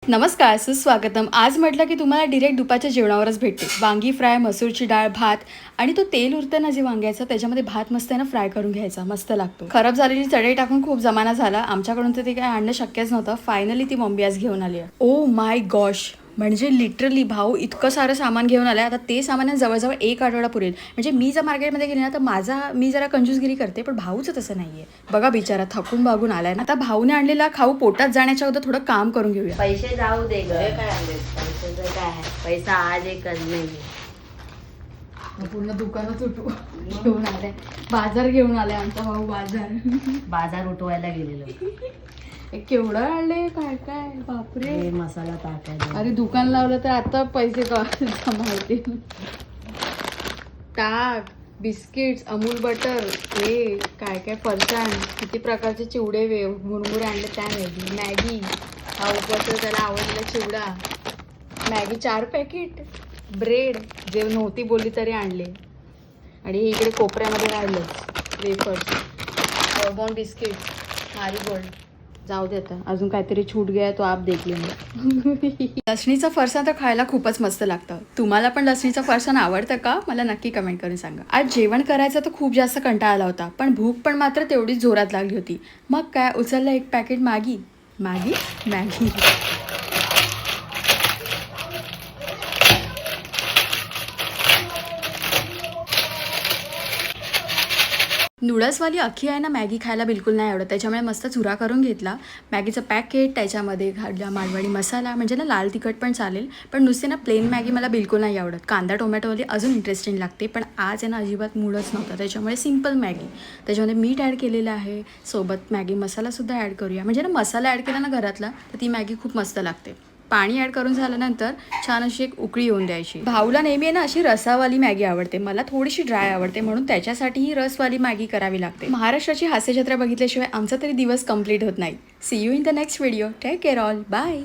नमस्कार, सुस्वागतम. आज म्हटलं की तुम्हाला डिरेक्ट दुपारच्या जेवणावरच भेटते. वांगी फ्राय, मसूरची डाळ, भात आणि तो तेल उरतं ना जे वांग्याचं, त्याच्यामध्ये भात मस्त आहे ना फ्राय करून घ्यायचा. मस्त लागतो. खराब झालेली चटई टाकून खूप जमाना झाला. आमच्याकडून तर ते काय आणणं शक्यच नव्हतं. फायनली ती मम्मी आज घेऊन आली आहे. ओ माय गॉश, म्हणजे लिटरली भाऊ इतकं सारं सामान घेऊन आलंय. आता ते सामान जवळजवळ 1 आठवडा पुरेल. म्हणजे मी जर मार्केटमध्ये गेले ना तर मी जरा कंजूसगिरी करते, पण भाऊचं तसं नाहीये. बघा बिचारा थकून बागून आलाय ना. आता भाऊने आणलेला खाऊ पोटात जाण्याच्या अगोदर थोडं काम करून घेऊया. पैसे जाऊ दे ग, काय पैशाचं काय आहे, पैसा आज एकच नाही. पूर्ण दुकानच घेऊन आलाय. बाजार घेऊन आलाय आमचा भाऊ. बाजार उठवायला गेलेलो. केवढं आणले काय काय, बापरे. हे मसाला टाकायचा. अरे दुकान लावलं तर आता पैसे जमावतील. ताक, बिस्किट्स, अमूल बटर, हे काय काय फरसाण, किती प्रकारचे चिवडे मुरमुरे आणले, त्या मॅगी, हा उपवास त्याला आवडलेला चिवडा, मॅगी 4 पॅकेट, ब्रेड जे नव्हती बोलली तरी आणले. आणि इकडे कोपऱ्यामध्ये राहिलं वेफर्स, बॉर्बॉन बिस्किट, मारीगोल्ड. जाऊ दे आता, अजून काहीतरी छूट गया तो आप देख लेंगे. लसणीचं फरसाण तर खायला खूपच मस्त लागतं. तुम्हाला पण लसणीचं फरसाण आवडतं का? मला नक्की कमेंट करून सांगा. आज जेवण करायचं तर खूप जास्त कंटाळा आला होता, पण भूक पण मात्र तेवढीच जोरात लागली होती. मग काय, उचललं 1 पॅकेट मॅगी. नूडल्सवाली अख्खी आहे ना मॅगी खायला बिलकुल नाही आवडत, त्याच्यामुळे मस्त चुरा करून घेतला. मॅगीचं पॅकेट, त्याच्यामध्ये घातला मालवणी मसाला, म्हणजे ना लाल तिखट पण चालेल, पण नुसते ना प्लेन मॅगी मला बिलकुल नाही आवडत. कांदा टोमॅटोवाली अजून इंटरेस्टिंग लागते, पण आज आहे ना अजिबात मूडच नव्हता, त्याच्यामुळे सिम्पल मॅगी. त्याच्यामध्ये मीठ ॲड केलेलं आहे, सोबत मॅगी मसालासुद्धा ॲड करूया. म्हणजे ना मसाला ॲड केला ना घरातला तर ती मॅगी खूप मस्त लागते. पाणी ॲड करून झाल्यानंतर छान अशी एक उकळी येऊन द्यायची. भाऊला नेहमी आहे ना अशी रसावाली मॅगी आवडते, मला थोडीशी ड्राय आवडते, म्हणून त्याच्यासाठी ही रसवाली मॅगी करावी लागते. महाराष्ट्राची हास्यजत्रा बघितल्याशिवाय आमचा तरी दिवस कंप्लीट होत नाही. See you in the next video. Take care all. Bye.